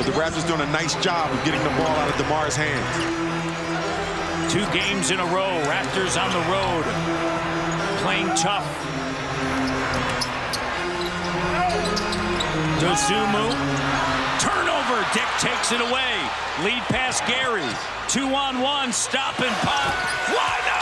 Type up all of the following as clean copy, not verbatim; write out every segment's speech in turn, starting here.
but the Raptors doing a nice job of getting the ball out of DeMar's hands. 2 games in a row, Raptors on the road, playing tough. Dosunmu, turnover, Dick takes it away. Lead pass Gary, 2-on-1, stop and pop. Why not?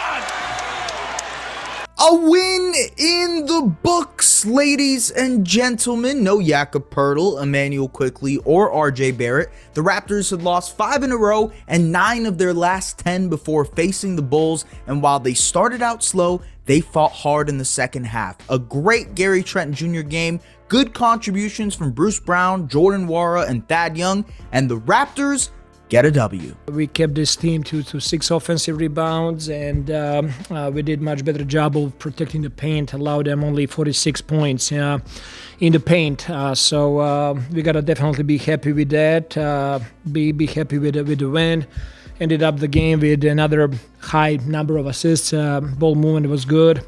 A win in the books, ladies and gentlemen. No Jakob Poeltl, Emmanuel Quickley, or RJ Barrett. The Raptors had lost 5 in a row and 9 of their last 10 before facing the Bulls, and while they started out slow, they fought hard in the second half. A great Gary Trent Jr. game, good contributions from Bruce Brown, Jordan Nwora, and Thad Young, and the Raptors get a W. We kept this team to 6 offensive rebounds, and we did much better job of protecting the paint, allowed them only 46 points in the paint. So we gotta definitely be happy with that, be happy with the win. Ended up the game with another high number of assists. Ball movement was good.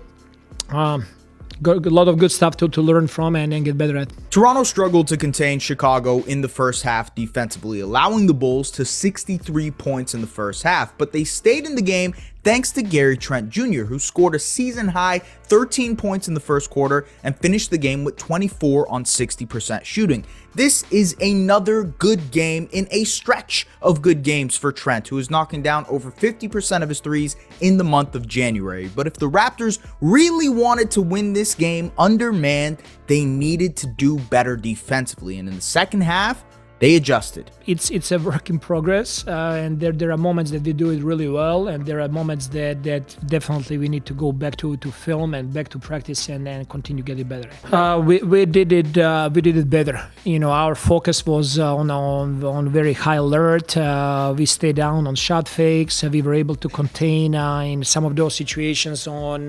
Got a lot of good stuff to learn from and get better at. Toronto struggled to contain Chicago in the first half defensively, allowing the Bulls to 63 points in the first half, but they stayed in the game thanks to Gary Trent Jr., who scored a season-high 13 points in the first quarter and finished the game with 24 on 60% shooting. This is another good game in a stretch of good games for Trent, who is knocking down over 50% of his threes in the month of January. But if the Raptors really wanted to win this game undermanned, they needed to do better defensively, and in the second half, they adjusted. It's a work in progress, and there are moments that they do it really well, and there are moments that definitely we need to go back to film and back to practice and continue getting better. We did it better. You know, our focus was on very high alert. We stayed down on shot fakes. We were able to contain in some of those situations on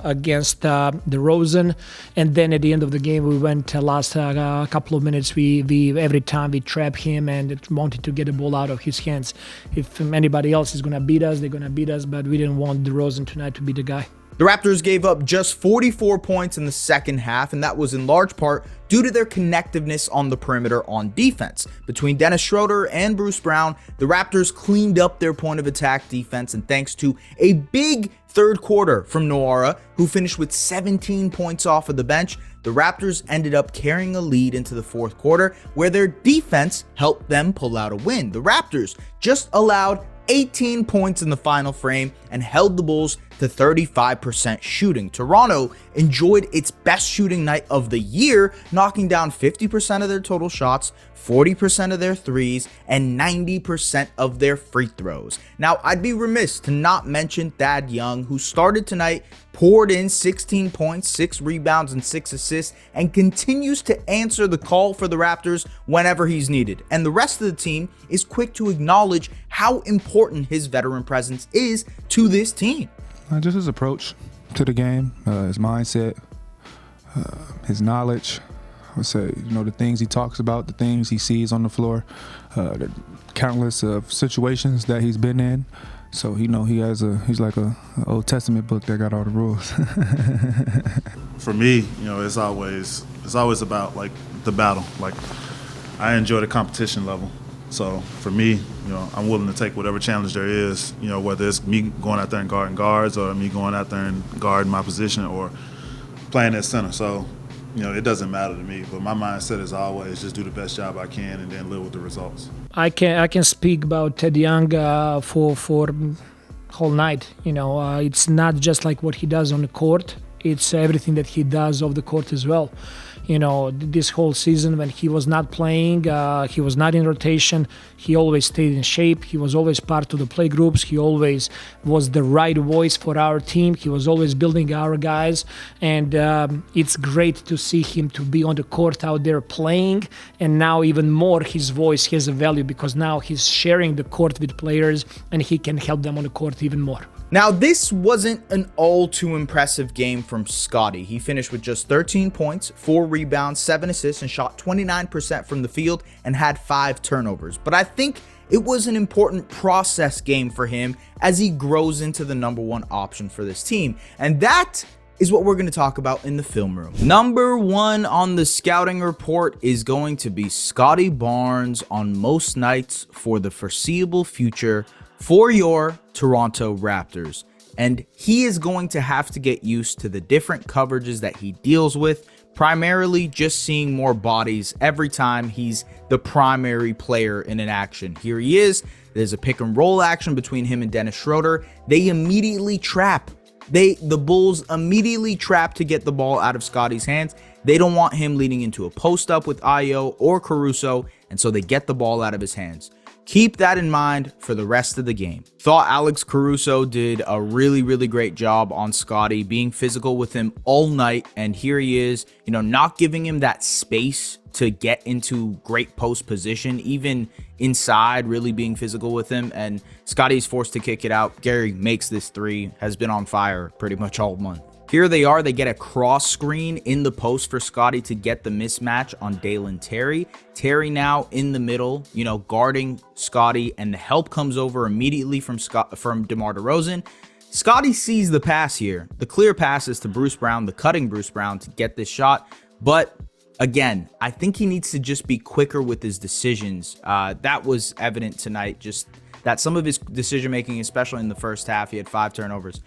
against DeRozan, and then at the end of the game we went last couple of minutes. We every time we trap him and wanted to get the ball out of his hands. If anybody else is going to beat us, they're going to beat us, but we didn't want DeRozan tonight to be the guy. The Raptors gave up just 44 points in the second half, and that was in large part due to their connectiveness on the perimeter on defense. Between Dennis Schroeder and Bruce Brown, the Raptors cleaned up their point of attack defense, and thanks to a big third quarter from Nwora, who finished with 17 points off of the bench, the Raptors ended up carrying a lead into the fourth quarter, where their defense helped them pull out a win. The Raptors just allowed 18 points in the final frame and held the Bulls to 35% shooting. Toronto enjoyed its best shooting night of the year, knocking down 50% of their total shots, 40% of their threes, and 90% of their free throws. Now, I'd be remiss to not mention Thad Young, who started tonight, poured in 16 points, 6 rebounds, and 6 assists, and continues to answer the call for the Raptors whenever he's needed. And the rest of the team is quick to acknowledge how important his veteran presence is to this team. Just his approach to the game, his mindset, his knowledge. I would say, the things he talks about, the things he sees on the floor, the countless of situations that he's been in. So he's like a Old Testament book that got all the rules. For me, it's always about like the battle. Like, I enjoy the competition level. So for me, I'm willing to take whatever challenge there is, whether it's me going out there and guarding guards or me going out there and guarding my position or playing at center. So, it doesn't matter to me, but my mindset is always just do the best job I can and then live with the results. I can speak about Ted Young for whole night. It's not just like what he does on the court. It's everything that he does off the court as well. This whole season when he was not playing, he was not in rotation, he always stayed in shape, he was always part of the play groups, he always was the right voice for our team, he was always building our guys, and it's great to see him to be on the court out there playing, and now even more his voice has a value because now he's sharing the court with players and he can help them on the court even more. Now, this wasn't an all-too-impressive game from Scottie. He finished with just 13 points, 4 rebounds, 7 assists, and shot 29% from the field and had 5 turnovers. But I think it was an important process game for him as he grows into the #1 option for this team. And that is what we're going to talk about in the film room. Number 1 on the scouting report is going to be Scottie Barnes on most nights for the foreseeable future for your Toronto Raptors. And he is going to have to get used to the different coverages that he deals with, primarily just seeing more bodies every time he's the primary player in an action. Here he is. There's a pick and roll action between him and Dennis Schroeder. They immediately trap. The Bulls immediately trap to get the ball out of Scottie's hands. They don't want him leading into a post up with Ayo or Caruso, and so they get the ball out of his hands. Keep that in mind for the rest of the game. Thought Alex Caruso did a really, really great job on Scottie, being physical with him all night. And here he is, not giving him that space to get into great post position, even inside, really being physical with him. And Scottie's forced to kick it out. Gary makes this 3, has been on fire pretty much all month. Here they are. They get a cross screen in the post for Scottie to get the mismatch on Dalen Terry. Terry now in the middle, guarding Scottie, and the help comes over immediately from DeMar DeRozan. Scottie sees the pass here. The clear pass is to Bruce Brown, the cutting Bruce Brown, to get this shot. But again, I think he needs to just be quicker with his decisions. That was evident tonight, just that some of his decision making, especially in the first half, he had 5 turnovers.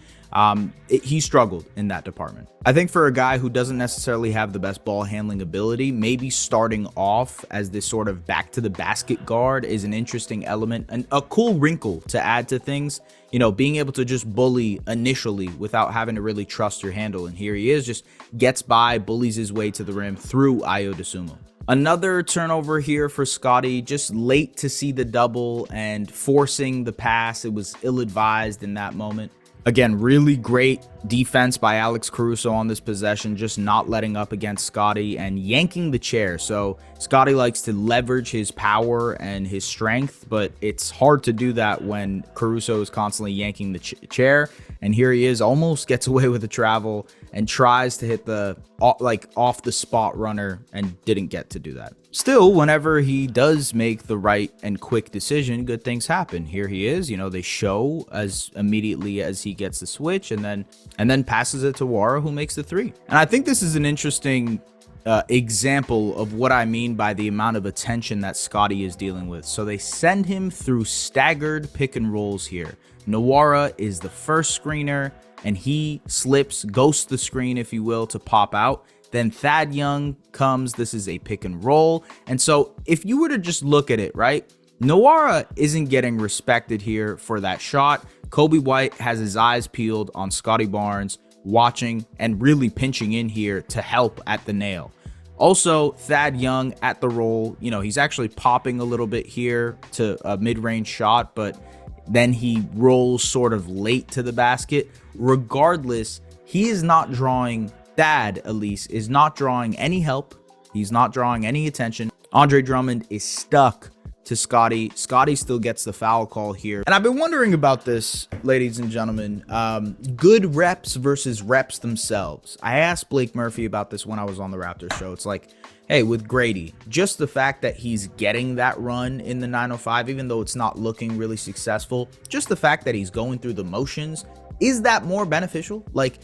He struggled in that department. I think for a guy who doesn't necessarily have the best ball handling ability, maybe starting off as this sort of back to the basket guard is an interesting element and a cool wrinkle to add to things. Being able to just bully initially without having to really trust your handle. And here he is, just gets by, bullies his way to the rim through Ayo Dosunmu. Another turnover here for Scottie, just late to see the double and forcing the pass. It was ill-advised in that moment. Again, really great defense by Alex Caruso on this possession, just not letting up against Scottie and yanking the chair. So Scottie likes to leverage his power and his strength, but it's hard to do that when Caruso is constantly yanking the chair. And here he is, almost gets away with a travel and tries to hit the off the spot runner and didn't get to do that. Still, whenever he does make the right and quick decision, good things happen. Here he is, they show as immediately as he gets the switch and then passes it to Nwora, who makes the 3. And I think this is an interesting example of what I mean by the amount of attention that Scottie is dealing with. So they send him through staggered pick and rolls here. Nwora is the first screener, and he slips, ghosts the screen, if you will, to pop out. Then Thad Young comes. This is a pick and roll. And so if you were to just look at it, right, Nwora isn't getting respected here for that shot. Kobe White has his eyes peeled on Scottie Barnes, watching and really pinching in here to help at the nail. Also, Thad Young at the roll, he's actually popping a little bit here to a mid-range shot, but then he rolls sort of late to the basket. Regardless, he is not drawing, Thad at least, is not drawing any help. He's not drawing any attention. Andre Drummond is stuck to Scottie. Scottie still gets the foul call here. And I've been wondering about this, ladies and gentlemen. Good reps versus reps themselves. I asked Blake Murphy about this when I was on the Raptors show. It's like, hey, with Grady, just the fact that he's getting that run in the 905, even though it's not looking really successful, just the fact that he's going through the motions, is that more beneficial? Like,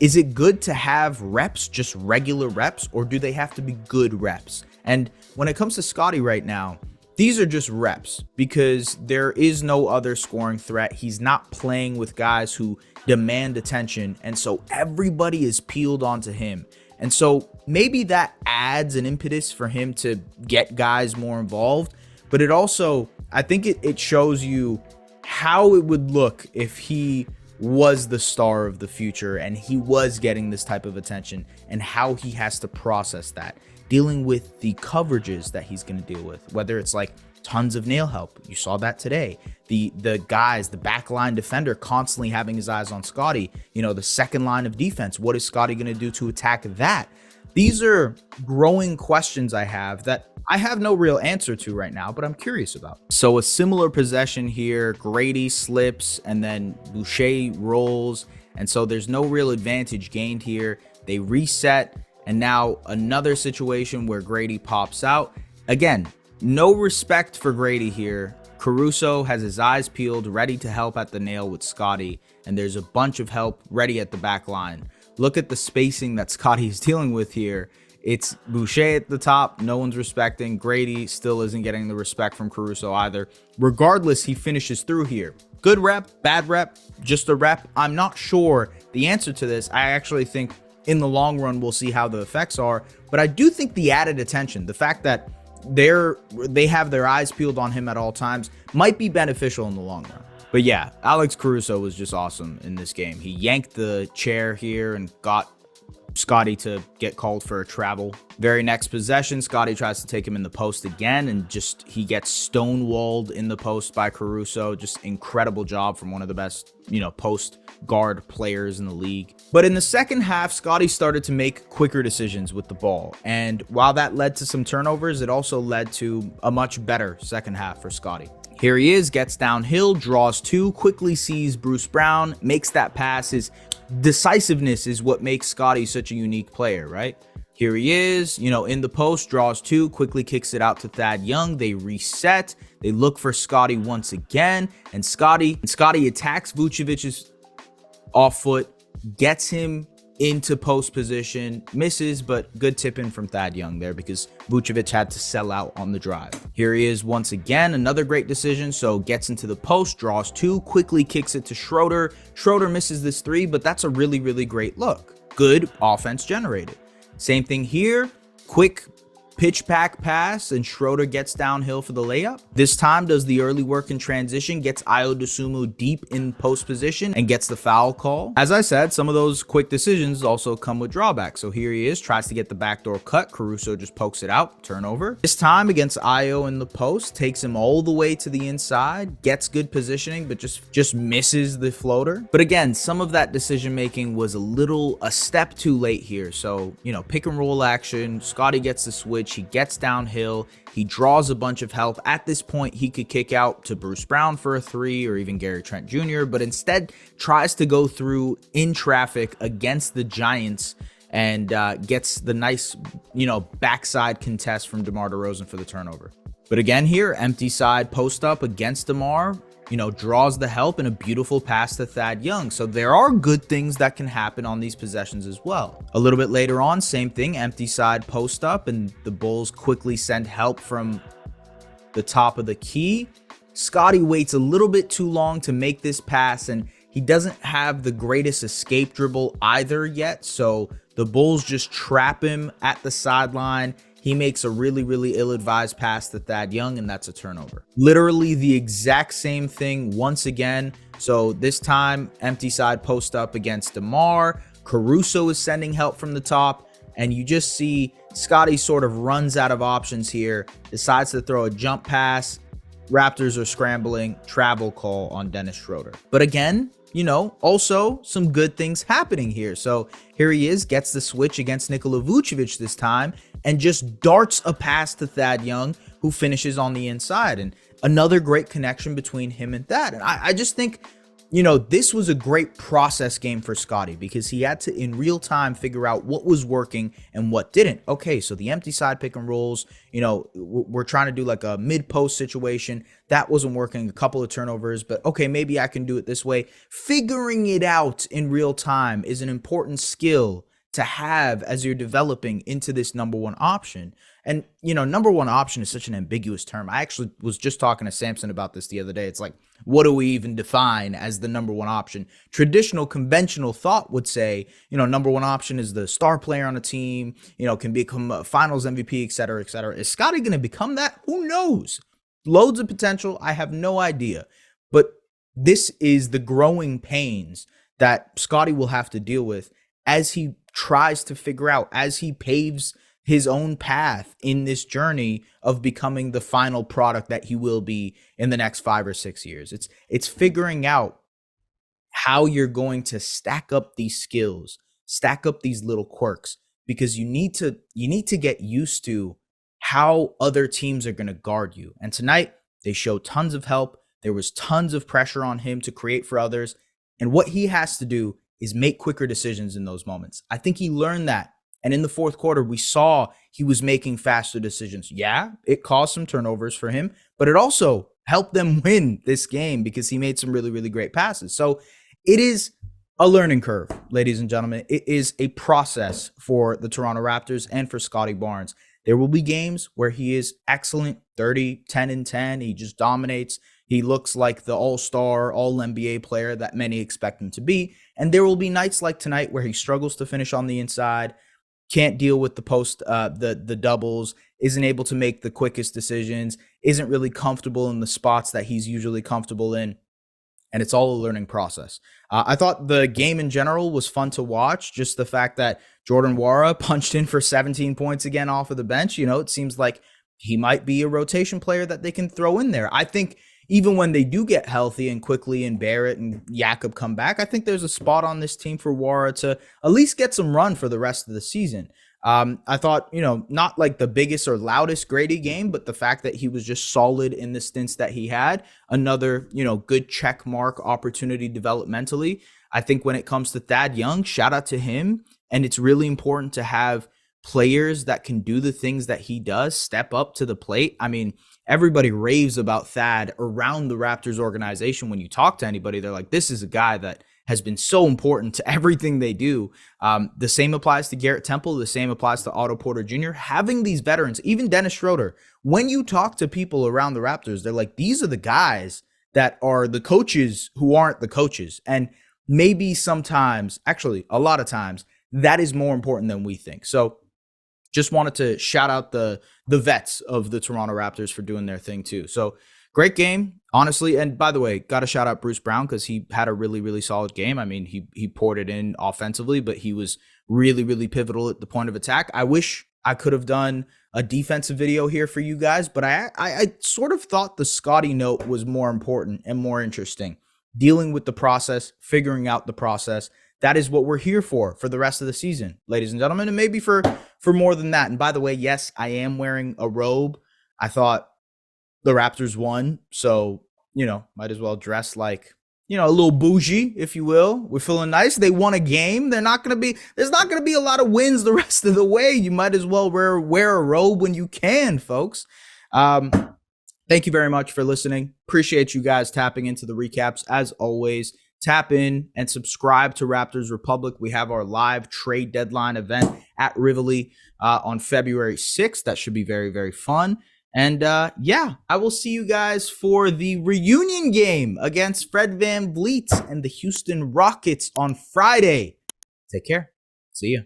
is it good to have reps, just regular reps, or do they have to be good reps? And when it comes to Scottie right now, these are just reps because there is no other scoring threat. He's not playing with guys who demand attention, and so everybody is peeled onto him. And so maybe that adds an impetus for him to get guys more involved, but it also, I think it shows you how it would look if he was the star of the future and he was getting this type of attention, and how he has to process that, dealing with the coverages that he's going to deal with, whether it's like tons of nail help. You saw that today. The guys, the backline defender constantly having his eyes on Scottie, the second line of defense. What is Scottie going to do to attack that? These are growing questions I have that I have no real answer to right now, but I'm curious about. So a similar possession here, Grady slips and then Boucher rolls. And so there's no real advantage gained here. They reset. And now another situation where Grady pops out. Again, no respect for Grady here. Caruso has his eyes peeled, ready to help at the nail with Scottie. And there's a bunch of help ready at the back line. look at the spacing that Scottie's dealing with here. It's Boucher at the top, no one's respecting. Grady still isn't getting the respect from Caruso either. Regardless, he finishes through here. Good rep, bad rep, just a rep. I'm not sure the answer to this. I actually think in the long run, we'll see how the effects are. But I do think the added attention, the fact that they have their eyes peeled on him at all times, might be beneficial in the long run. But yeah, Alex Caruso was just awesome in this game. He yanked the chair here and got Scottie to get called for a travel. Very next possession, Scottie tries to take him in the post again, and he gets stonewalled in the post by Caruso. Just incredible job from one of the best, post guard players in the league. But in the second half, Scottie started to make quicker decisions with the ball. And while that led to some turnovers, it also led to a much better second half for Scottie. Here he is, gets downhill, draws two, quickly sees Bruce Brown, makes that pass. His decisiveness is what makes Scottie such a unique player, right? Here he is, in the post, draws two, quickly kicks it out to Thad Young. They reset. They look for Scottie once again, and Scottie attacks Vucevic's off foot, gets him into post position, misses, but good tip in from Thad Young there because Vucevic had to sell out on the drive. Here he is once again, another great decision. So gets into the post, draws two, quickly kicks it to Schroeder. Schroeder misses this three, but that's a really, really great look. Good offense generated. Same thing here, quick pitch back pass, and Schroeder gets downhill for the layup. This time does the early work in transition, gets Ayo Dosunmu deep in post position, and gets the foul call. As I said, some of those quick decisions also come with drawbacks. So here he is, tries to get the backdoor cut. Caruso just pokes it out, turnover. This time against Ayo in the post, takes him all the way to the inside, gets good positioning, but just misses the floater. But again, some of that decision making was a step too late here. So, pick and roll action, Scottie gets the switch, he gets downhill, he draws a bunch of help. At this point, he could kick out to Bruce Brown for a three or even Gary Trent Jr., but instead tries to go through in traffic against the Giants and gets the nice, backside contest from DeMar DeRozan for the turnover. But again here, empty side post up against DeMar, draws the help and a beautiful pass to Thad Young. So there are good things that can happen on these possessions as well. A little bit later on, same thing, empty side post up, and the Bulls quickly send help from the top of the key. Scottie waits a little bit too long to make this pass, and he doesn't have the greatest escape dribble either yet. So the Bulls just trap him at the sideline. He makes a really, really ill-advised pass to Thad Young, and that's a turnover. Literally the exact same thing once again. So this time, empty side post up against DeMar. Caruso is sending help from the top, and you just see Scottie sort of runs out of options here, decides to throw a jump pass. Raptors are scrambling, travel call on Dennis Schroeder. But again, also some good things happening here. So here he is, gets the switch against Nikola Vucevic this time, and just darts a pass to Thad Young, who finishes on the inside. And another great connection between him and Thad. And I just think, this was a great process game for Scottie because he had to, in real time, figure out what was working and what didn't. Okay, so the empty side pick and rolls, we're trying to do like a mid-post situation. That wasn't working, a couple of turnovers, but okay, maybe I can do it this way. Figuring it out in real time is an important skill to have as you're developing into this number one option. And, number one option is such an ambiguous term. I actually was just talking to Samson about this the other day. It's like, what do we even define as the number one option? Traditional, conventional thought would say, number one option is the star player on a team, can become a finals MVP, et cetera, et cetera. Is Scottie going to become that? Who knows? Loads of potential. I have no idea. But this is the growing pains that Scottie will have to deal with as he tries to figure out, as he paves his own path in this journey of becoming the final product that he will be in the next 5 or 6 years. It's figuring out how you're going to stack up these skills, stack up these little quirks, because you need to get used to how other teams are going to guard you. And tonight they showed tons of help. There was tons of pressure on him to create for others. And what he has to do is make quicker decisions in those moments. I think he learned that. And in the fourth quarter, we saw he was making faster decisions. Yeah, it caused some turnovers for him, but it also helped them win this game because he made some really, really great passes. So it is A learning curve, ladies and gentlemen. It is a process for the Toronto Raptors and for Scottie Barnes. There will be games where he is excellent, 30, 10 and 10. He just dominates. He looks like the all-star, all-NBA player that many expect him to be. And there will be nights like tonight where he struggles to finish on the inside, can't deal with the post, the doubles, isn't able to make the quickest decisions, isn't really comfortable in the spots that he's usually comfortable in. And it's all a learning process. I thought the game in general was fun to watch. Just the fact that Jordan Nwora punched in for 17 points again off of the bench. You know, it seems like he might be a rotation player that they can throw in there. I think even when they do get healthy and quickly and Barrett and Jakob come back, I think there's a spot on this team for Nwora to at least get some run for the rest of the season. I thought, you know, not like the biggest or loudest Grady game, but the fact that he was just solid in the stints that he had, another, you know, good check mark opportunity developmentally. I think when it comes to Thad Young, shout out to him. And it's really important to have players that can do the things that he does, step up to the plate. I mean, everybody raves about Thad around the Raptors organization. When you talk to anybody, they're like, this is a guy that has been so important to everything they do. The same applies to Garrett Temple. The same applies to Otto Porter Jr. Having these veterans, even Dennis Schroeder, when you talk to people around the Raptors, they're like, these are the guys that are the coaches who aren't the coaches. And maybe sometimes, actually a lot of times, that is more important than we think. So just wanted to shout out the vets of the Toronto Raptors for doing their thing too. So great game, honestly. And by the way, got to shout out Bruce Brown because he had a really, really solid game. I mean, he poured it in offensively, but he was really, really pivotal at the point of attack. I wish I could have done a defensive video here for you guys, but I sort of thought the Scottie note was more important and more interesting. Dealing with the process, figuring out the process. That is what we're here for the rest of the season, ladies and gentlemen, and maybe for more than that. And by the way, yes, I am wearing a robe. I thought the Raptors won, so, you know, might as well dress like, you know, a little bougie, if you will. We're feeling nice. They won a game. There's not going to be a lot of wins the rest of the way. You might as well wear a robe when you can, folks. Thank you very much for listening. Appreciate you guys tapping into the recaps. As always, tap in and subscribe to Raptors Republic. We have our live trade deadline event at Rivoli on February 6th. That should be very, very fun. And yeah, I will see you guys for the reunion game against Fred VanVleet and the Houston Rockets on Friday. Take care. See ya.